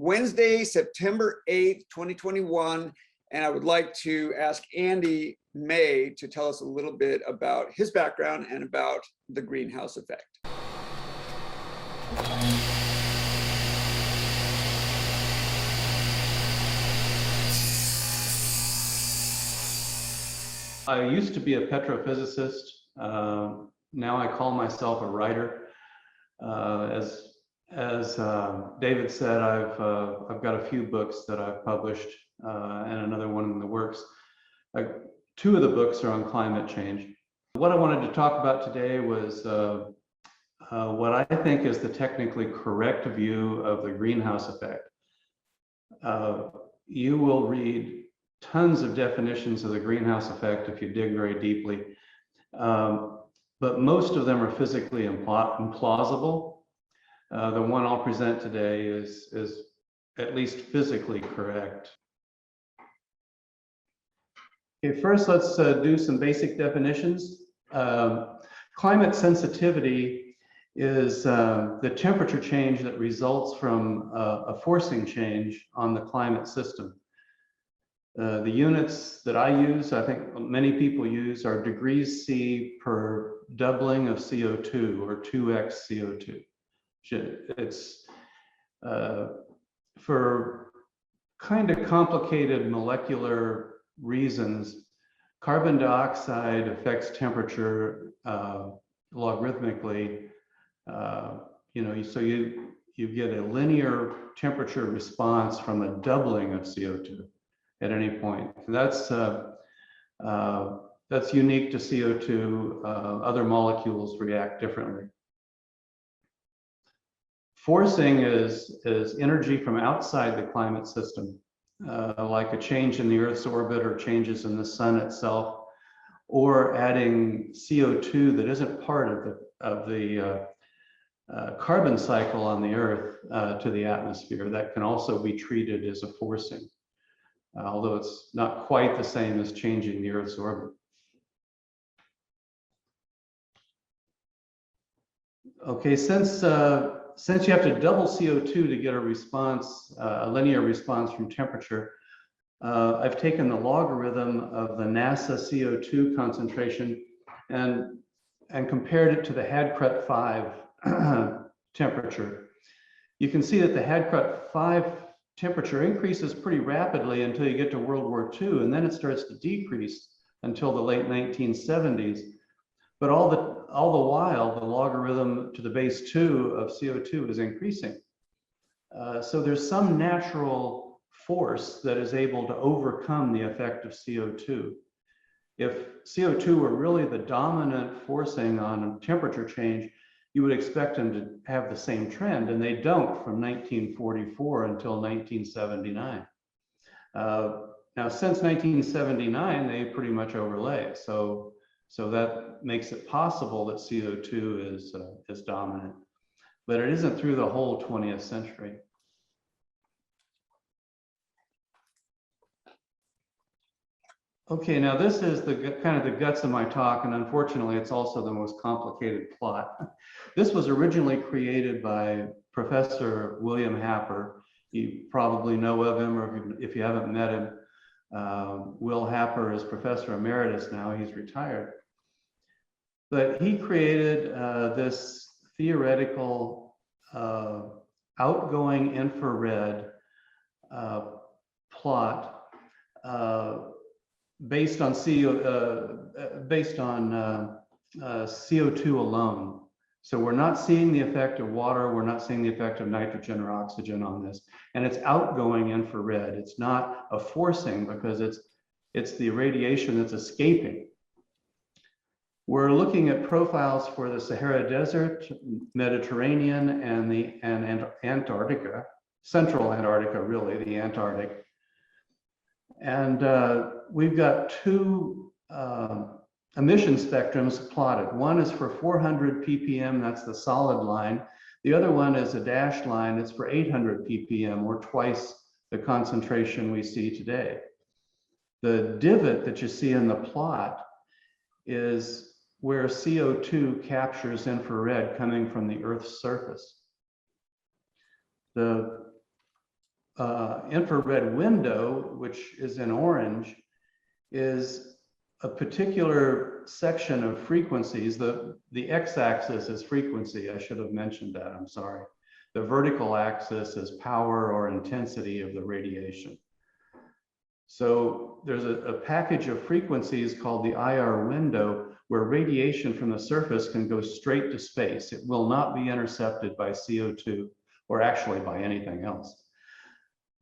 Wednesday, September 8th, 2021. And I would like to ask Andy May to tell us a little bit about his background and about the greenhouse effect. I used to be a petrophysicist. Now I call myself a writer. As David said, I've got a few books that I've published and another one in the works. Two of the books are on climate change. What I wanted to talk about today was what I think is the technically correct view of the greenhouse effect. You will read tons of definitions of the greenhouse effect if you dig very deeply, but most of them are physically implausible. The one I'll present today is at least physically correct. Okay, first let's do some basic definitions. Climate sensitivity is the temperature change that results from a forcing change on the climate system. The units that I use, I think many people use, are degrees C per doubling of CO2, or 2x CO2. It's for kind of complicated molecular reasons. Carbon dioxide affects temperature logarithmically. So you get a linear temperature response from a doubling of CO2 at any point. That's unique to CO2. Other molecules react differently. Forcing is energy from outside the climate system, like a change in the Earth's orbit or changes in the sun itself, or adding CO2 that isn't part of the carbon cycle on the Earth to the atmosphere. That can also be treated as a forcing, although it's not quite the same as changing the Earth's orbit. Okay, since you have to double CO2 to get a response, a linear response from temperature, I've taken the logarithm of the NASA CO2 concentration and compared it to the Hadkrut-5 temperature. You can see that the Hadkrut-5 temperature increases pretty rapidly until you get to World War II, and then it starts to decrease until the late 1970s. But all the while, the logarithm to the base 2 of CO2 is increasing. So there's some natural force that is able to overcome the effect of CO2. If CO2 were really the dominant forcing on temperature change, you would expect them to have the same trend, and they don't from 1944 until 1979. Now, since 1979, they pretty much overlay. So that makes it possible that CO2 is dominant, but it isn't through the whole 20th century. Okay, now this is the kind of the guts of my talk, and unfortunately, it's also the most complicated plot. This was originally created by Professor William Happer. You probably know of him, or if you haven't met him, Will Happer is Professor Emeritus now. He's retired. But he created this theoretical outgoing infrared plot based on CO2 alone. So we're not seeing the effect of water, we're not seeing the effect of nitrogen or oxygen on this, and it's outgoing infrared. It's not a forcing because it's the radiation that's escaping. We're looking at profiles for the Sahara Desert, Mediterranean, and Antarctica, Central Antarctica, really, the Antarctic. And we've got two emission spectrums plotted. One is for 400 ppm, that's the solid line. The other one is a dashed line, it's for 800 ppm, or twice the concentration we see today. The divot that you see in the plot is where CO2 captures infrared coming from the Earth's surface. The infrared window, which is in orange, is a particular section of frequencies. The x-axis is frequency. I should have mentioned that, I'm sorry. The vertical axis is power or intensity of the radiation. So there's a package of frequencies called the IR window where radiation from the surface can go straight to space. It will not be intercepted by CO2 or actually by anything else.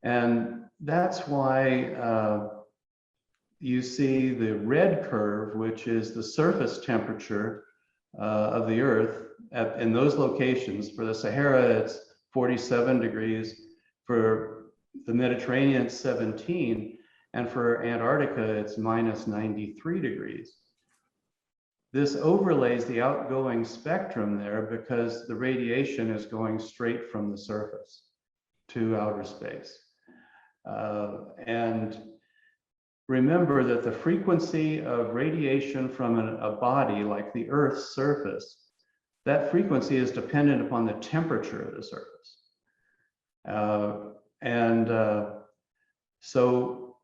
And that's why you see the red curve, which is the surface temperature of the Earth in those locations. For the Sahara, it's 47 degrees. For the Mediterranean, it's 17. And for Antarctica, it's minus 93 degrees. This overlays the outgoing spectrum there because the radiation is going straight from the surface to outer space. And remember that the frequency of radiation from a body like the Earth's surface, that frequency is dependent upon the temperature of the surface. So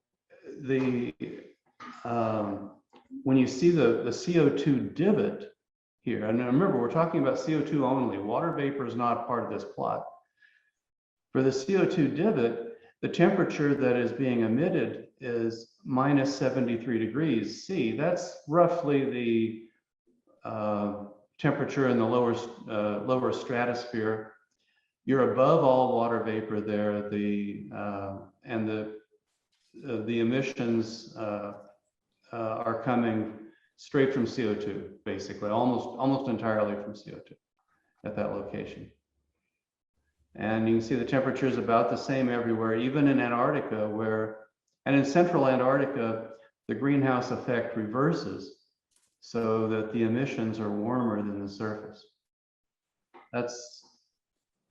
when you see the CO2 divot here, and remember, we're talking about CO2 only. Water vapor is not part of this plot. For the CO2 divot, the temperature that is being emitted is minus 73 degrees C. That's roughly the temperature in the lower stratosphere. You're above all water vapor there. And the emissions are coming straight from CO2, basically, almost entirely from CO2 at that location. And you can see the temperature is about the same everywhere, even in Antarctica, and in central Antarctica, the greenhouse effect reverses so that the emissions are warmer than the surface. That's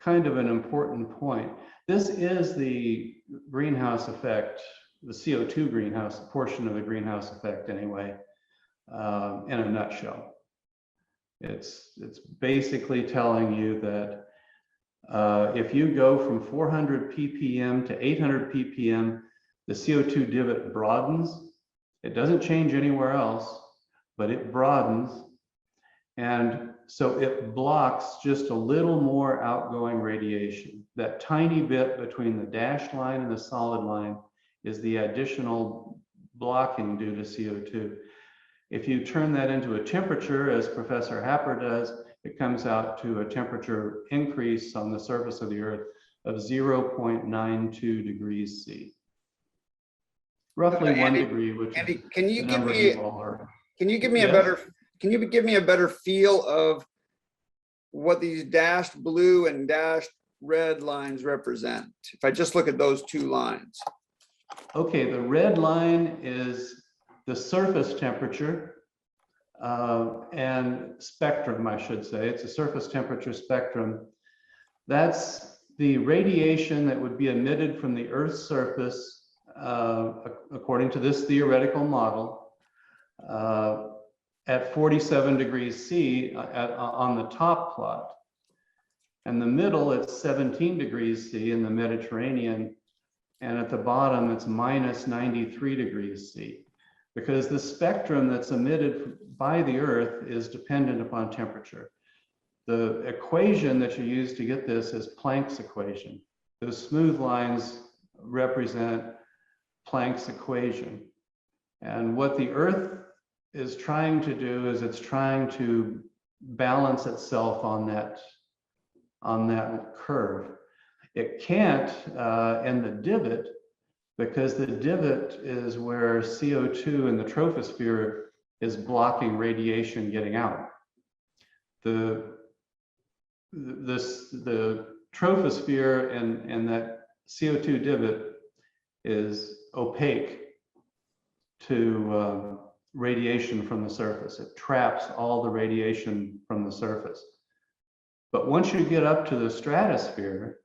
kind of an important point. This is the greenhouse effect, the CO2 greenhouse portion of the greenhouse effect anyway, in a nutshell. It's basically telling you that if you go from 400 ppm to 800 ppm, the CO2 divot broadens. It doesn't change anywhere else, but it broadens. And so it blocks just a little more outgoing radiation. That tiny bit between the dashed line and the solid line is the additional blocking due to CO2. If you turn that into a temperature, as Professor Happer does, it comes out to a temperature increase on the surface of the Earth of 0.92 degrees C. Roughly 1 degree, which Andy, is the number you all heard. Can you give me Yes? can you give me a better feel of what these dashed blue and dashed red lines represent? If I just look at those two lines. Okay, the red line is the surface temperature and spectrum, I should say. It's a surface temperature spectrum. That's the radiation that would be emitted from the Earth's surface, according to this theoretical model, at 47 degrees C on the top plot. In the middle, it's 17 degrees C in the Mediterranean. And at the bottom, it's minus 93 degrees C, because the spectrum that's emitted by the Earth is dependent upon temperature. The equation that you use to get this is Planck's equation. Those smooth lines represent Planck's equation. And what the Earth is trying to do is it's trying to balance itself on that curve. It can't in the divot, because the divot is where CO2 in the troposphere is blocking radiation getting out. The troposphere and that CO2 divot is opaque to radiation from the surface. It traps all the radiation from the surface. But once you get up to the stratosphere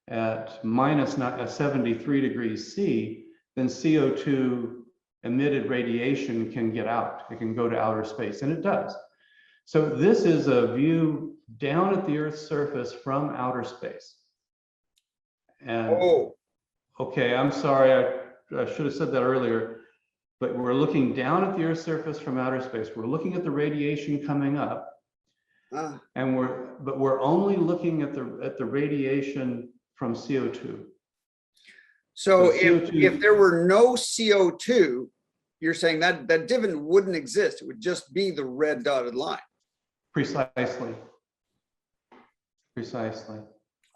at minus 73 degrees C, then CO2 emitted radiation can get out. It can go to outer space, and it does. So this is a view down at the Earth's surface from outer space. And Oh, Okay, I'm sorry, I should have said that earlier, but we're looking down at the Earth's surface from outer space. We're looking at the radiation coming up, and we're only looking at the radiation from CO2. So CO2, if there were no CO2, you're saying that that divot wouldn't exist. It would just be the red dotted line. precisely.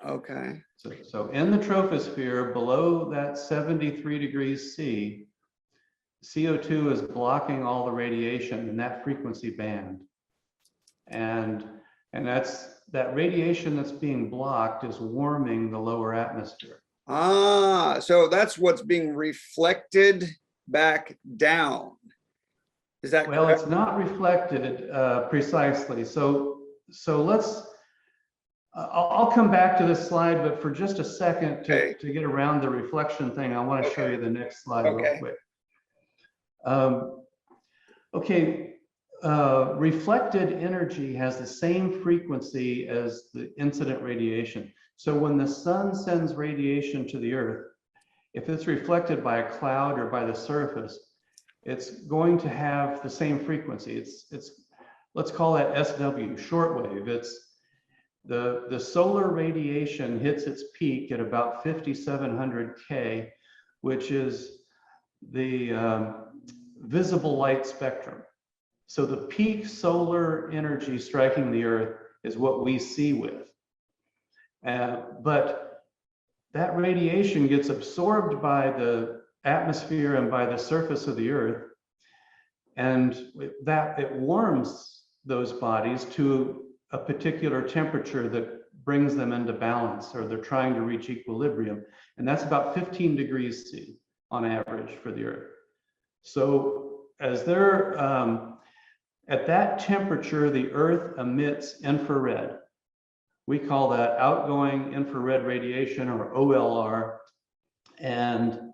Okay. So in the troposphere, below that 73 degrees C, CO2 is blocking all the radiation in that frequency band. And that radiation that's being blocked is warming the lower atmosphere. So that's what's being reflected back down. Is that well, correct? It's not reflected precisely. So let's, I'll come back to this slide, but for just a second to get around the reflection thing, I want to show you the next slide real quick. Reflected energy has the same frequency as the incident radiation. So when the sun sends radiation to the Earth, if it's reflected by a cloud or by the surface, it's going to have the same frequency. It's let's call that SW, shortwave. It's the solar radiation hits its peak at about 5,700 K, which is the visible light spectrum. So the peak solar energy striking the Earth is what we see with. But that radiation gets absorbed by the atmosphere and by the surface of the Earth, and that it warms those bodies to a particular temperature that brings them into balance, or they're trying to reach equilibrium. And that's about 15 degrees C on average for the Earth. So as they're at that temperature, the Earth emits infrared. We call that outgoing infrared radiation, or OLR. And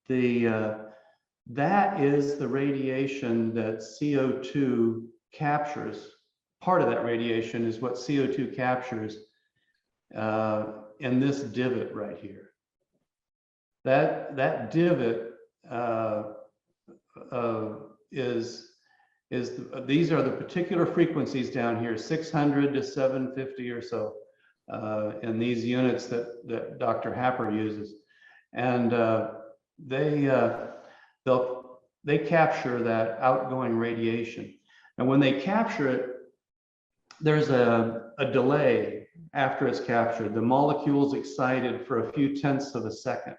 that is the radiation that CO2 captures. Part of that radiation is what CO2 captures in this divot right here. That divot these are the particular frequencies down here, 600 to 750 or so, in these units that Dr. Happer uses. And they capture that outgoing radiation. And when they capture it, there's a delay after it's captured. The molecule's excited for a few tenths of a second,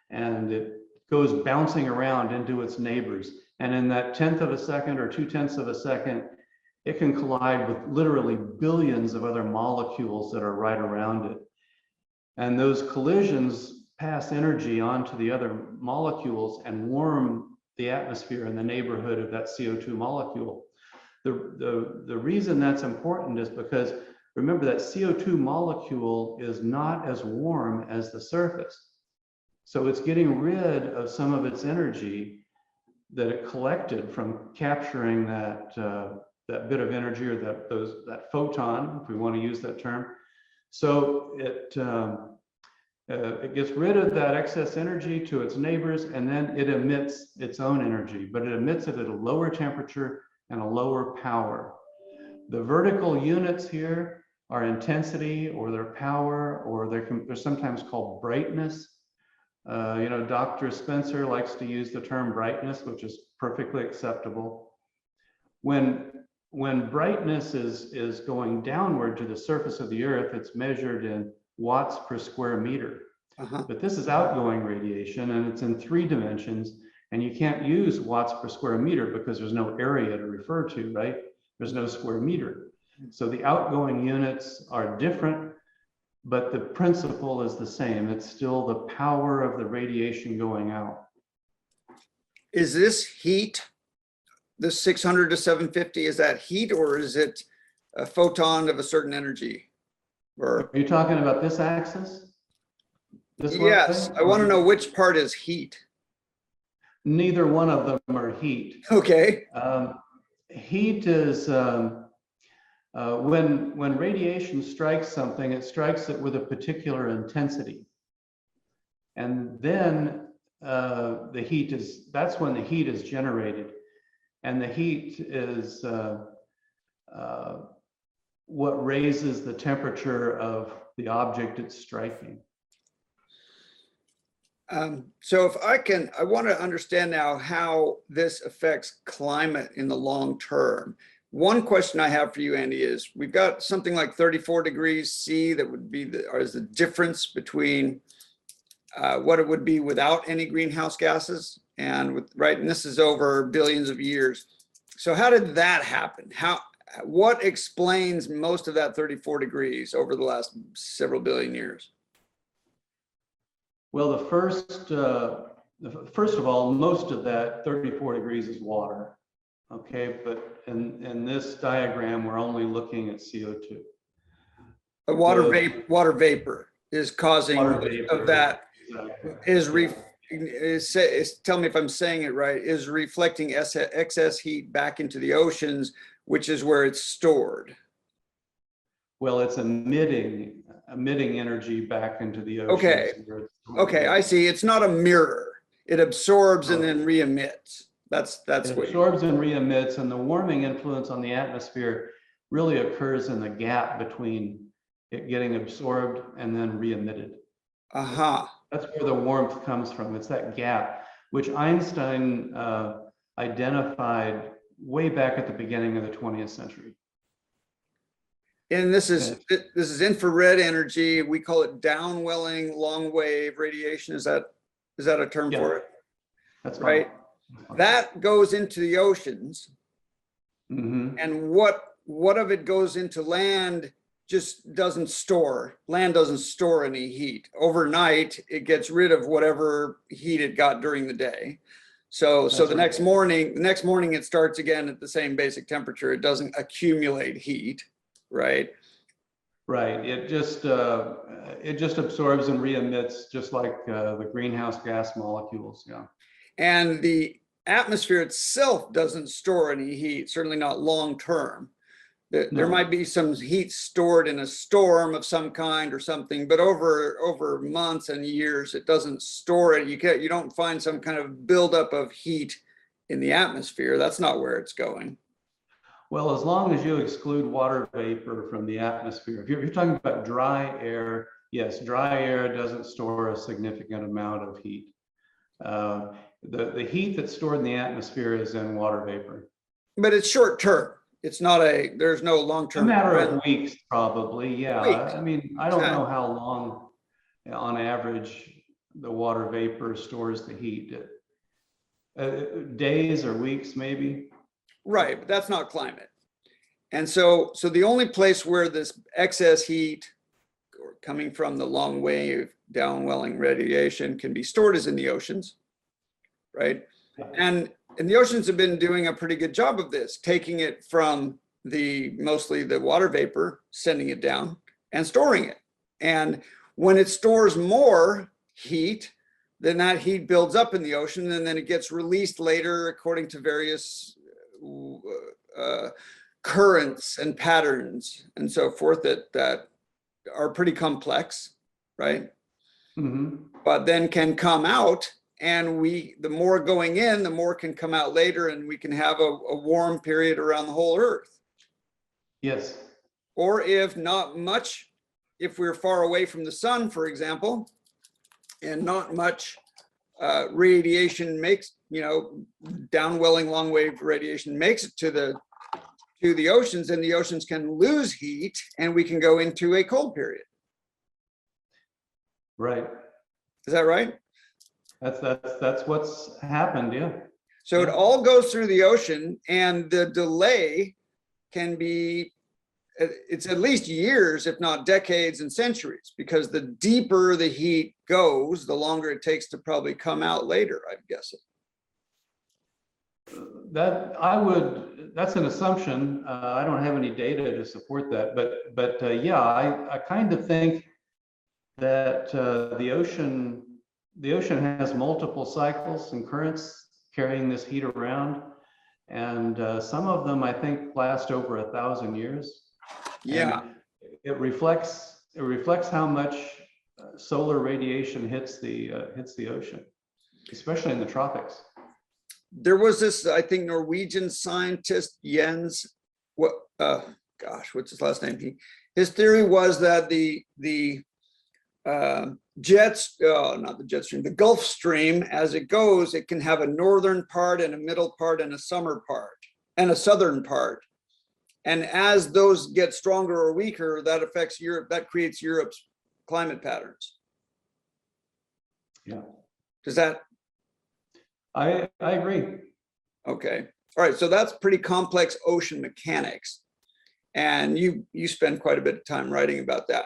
and it goes bouncing around into its neighbors. And in that tenth of a second or 2/10 of a second, it can collide with literally billions of other molecules that are right around it. And those collisions pass energy onto the other molecules and warm the atmosphere in the neighborhood of that CO2 molecule. The reason that's important is because, remember, that CO2 molecule is not as warm as the surface. So it's getting rid of some of its energy that it collected from capturing that bit of energy, or that photon, if we want to use that term. So it gets rid of that excess energy to its neighbors, and then it emits its own energy, but it emits it at a lower temperature and a lower power. The vertical units here are intensity, or their power, or they're sometimes called brightness. Dr. Spencer likes to use the term brightness, which is perfectly acceptable. When brightness is going downward to the surface of the Earth, it's measured in watts per square meter. But this is outgoing radiation, and it's in 3 dimensions, and you can't use watts per square meter because there's no area to refer to, right? There's no square meter. So the outgoing units are different, but the principle is the same. It's still the power of the radiation going out. Is this heat, the 600 to 750, is that heat, or is it a photon of a certain energy? Or are you talking about this axis? Yes, I want to know which part is heat. Neither one of them are heat. Okay. Heat is when radiation strikes something, it strikes it with a particular intensity. And then that's when the heat is generated. And the heat is what raises the temperature of the object it's striking. So if I want to understand now how this affects climate in the long term. One question I have for you, Andy, is we've got something like 34 degrees C that would be is the difference between what it would be without any greenhouse gases and with, right? And this is over billions of years. So how did that happen? What explains most of that 34 degrees over the last several billion years? Well, first of all, most of that 34 degrees is water. Okay, but in this diagram, we're only looking at CO2. Water vapor is causing of that. Exactly. Tell me if I'm saying it right, is reflecting excess heat back into the oceans, which is where it's stored. Well, it's emitting energy back into the oceans. Okay, I see. It's not a mirror. It absorbs and then re-emits. That's it absorbs and re-emits, and the warming influence on the atmosphere really occurs in the gap between it getting absorbed and then re-emitted. That's where the warmth comes from. It's that gap, which Einstein identified way back at the beginning of the 20th century. And this is infrared energy. We call it downwelling long wave radiation. Is that a term for it? That's right. That goes into the oceans. Mm-hmm. And what of it goes into land just doesn't store. Land doesn't store any heat. Overnight, it gets rid of whatever heat it got during the day. So the next morning it starts again at the same basic temperature. It doesn't accumulate heat, right? Right. It just absorbs and re-emits just like the greenhouse gas molecules. Yeah. And the atmosphere itself doesn't store any heat, certainly not long term. There might be some heat stored in a storm of some kind or something, but over months and years, it doesn't store it. You don't find some kind of buildup of heat in the atmosphere. That's not where it's going. Well, as long as you exclude water vapor from the atmosphere, if you're talking about dry air, yes, dry air doesn't store a significant amount of heat. The heat that's stored in the atmosphere is in water vapor. But it's short term. It's not there's no long-term. A matter of weeks, probably. Yeah. Weeks. I mean, I don't know how long, on average, the water vapor stores the heat. Days or weeks, maybe. Right, but that's not climate. And so the only place where this excess heat coming from the long wave downwelling radiation can be stored is in the oceans, right? And the oceans have been doing a pretty good job of this, taking it from mostly the water vapor, sending it down and storing it. And when it stores more heat, then that heat builds up in the ocean and then it gets released later according to various currents and patterns and so forth that are pretty complex, right? Mm-hmm. But then can come out, and the more going in, the more can come out later, and we can have a warm period around the whole Earth. Yes. Or if not much, if we're far away from the sun, for example, and not much radiation makes, downwelling long wave radiation makes it to the oceans, and the oceans can lose heat and we can go into a cold period. Right. Is that right? That's what's happened. Yeah. So it all goes through the ocean, and the delay can be, it's at least years, if not decades and centuries, because the deeper the heat goes, the longer it takes to probably come out later, I'm guessing. That's an assumption. I don't have any data to support that, but yeah, I kind of think that the ocean has multiple cycles and currents carrying this heat around, and some of them I think last over 1,000 years. Yeah. And it reflects how much solar radiation hits the ocean, especially in the tropics. There was this, I think, Norwegian scientist, Jens, gosh, what's his last name? His theory was that the not the jet stream, the Gulf Stream, as it goes, it can have a northern part and a middle part and a summer part and a southern part. And as those get stronger or weaker, that affects Europe, that creates Europe's climate patterns. Yeah. Does that? I agree. Okay. All right. So that's pretty complex ocean mechanics. And you spend quite a bit of time writing about that.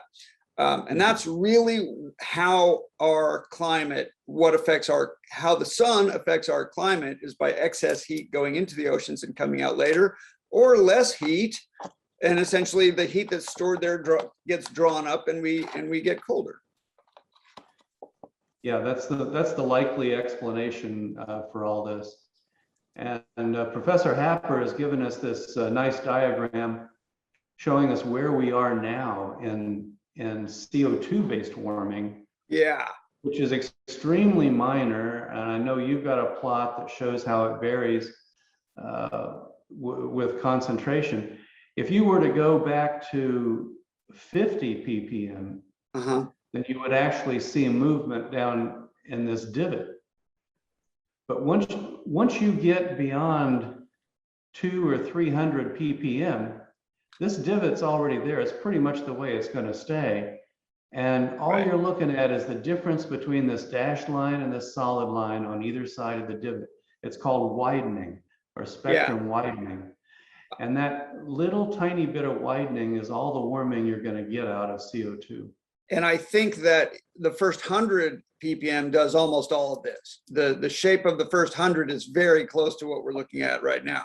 And that's really how our climate, how the sun affects our climate is by excess heat going into the oceans and coming out later, or less heat. And essentially the heat that's stored there gets drawn up and we get colder. Yeah, that's the likely explanation for all this. And Professor Happer has given us this nice diagram showing us where we are now in CO2-based warming. Yeah. Which is extremely minor. And I know you've got a plot that shows how it varies with concentration. If you were to go back to 50 ppm, then you would actually see a movement down in this divot. But once you get beyond 200 or 300 ppm, this divot's already there. It's pretty much the way it's going to stay. And all you're looking at is the difference between this dashed line and this solid line on either side of the divot. It's called widening or spectrum widening. And that little tiny bit of widening is all the warming you're going to get out of CO2. And I think that the first 100 ppm does almost all of this. The shape of the first 100 is very close to what we're looking at right now.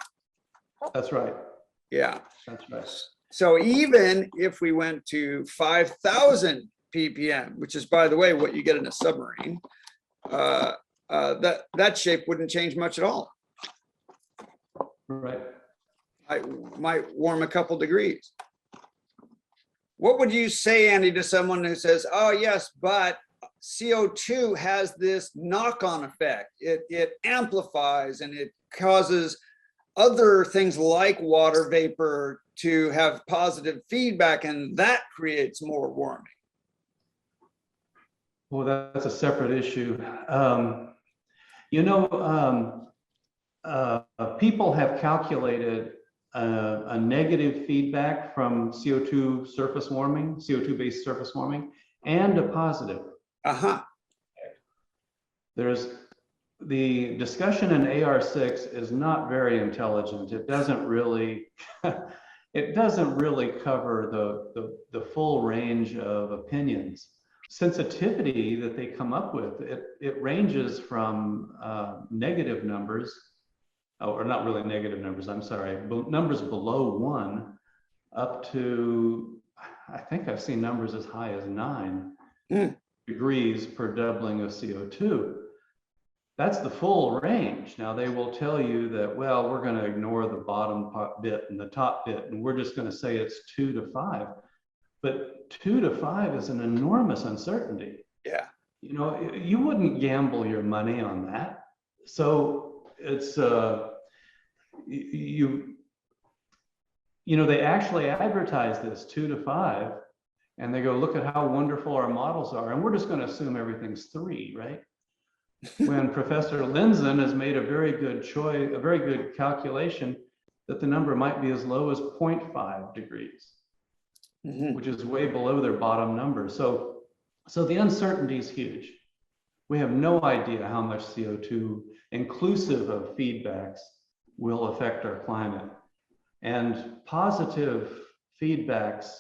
That's right. Yeah. That's right. So even if we went to 5,000 ppm, which is, by the way, what you get in a submarine, that shape wouldn't change much at all. Right. I might warm a couple degrees. What would you say, Andy, to someone who says, oh, yes, but CO2 has this knock-on effect. It amplifies and it causes other things like water vapor to have positive feedback, and that creates more warming. Well, that's a separate issue. People have calculated a negative feedback from CO2 surface warming, CO2-based surface warming, and a positive. There's the discussion in AR6 is not very intelligent. It doesn't really cover the full range of opinions. Sensitivity that they come up with, it ranges from negative numbers, or not really negative numbers, I'm sorry, numbers below 1 up to, I think I've seen numbers as high as 9 degrees per doubling of CO2. That's the full range. Now they will tell you that, well, we're going to ignore the bottom bit and the top bit, and we're just going to say it's 2 to 5. But 2 to 5 is an enormous uncertainty. Yeah. You know, you wouldn't gamble your money on that. So it's, they actually advertise this 2 to 5, and they go, look at how wonderful our models are. And we're just going to assume everything's 3, right? When Professor Linzen has made a very good choice, a very good calculation that the number might be as low as 0.5 degrees, which is way below their bottom number. So the uncertainty is huge. We have no idea how much CO2, inclusive of feedbacks, will affect our climate. And positive feedbacks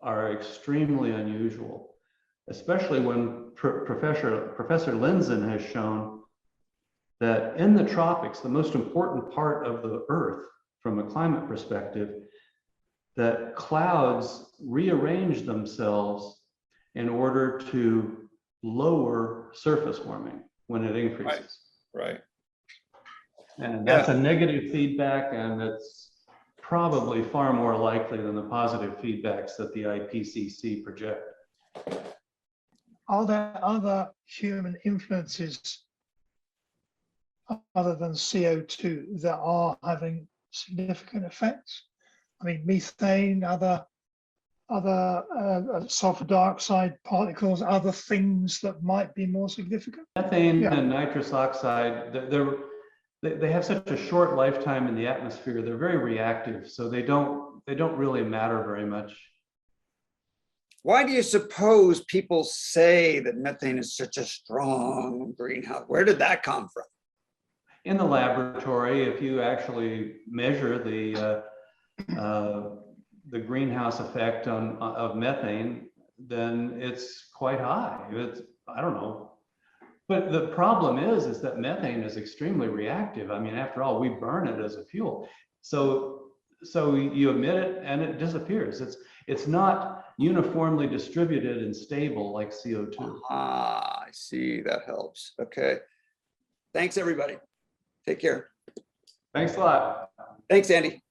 are extremely unusual, especially when Professor Linzen has shown that in the tropics, the most important part of the Earth from a climate perspective, that clouds rearrange themselves in order to lower surface warming when it increases. Right. And that's a negative feedback, and it's probably far more likely than the positive feedbacks that the IPCC project. are there other human influences other than CO2 that are having significant effects? I mean, methane, other sulfur dioxide particles, other things that might be more significant? Methane Yeah. and nitrous oxide, they have such a short lifetime in the atmosphere. They're very reactive, so they don't really matter very much. Why do you suppose people say that methane is such a strong greenhouse? Where did that come from? In the laboratory, if you actually measure the greenhouse effect of methane, then it's quite high. I don't know. But the problem is that methane is extremely reactive. I mean, after all, we burn it as a fuel. So you emit it and it disappears. It's not uniformly distributed and stable like CO2. Ah, I see. That helps. Okay. Thanks, everybody. Take care. Thanks a lot. Thanks, Andy.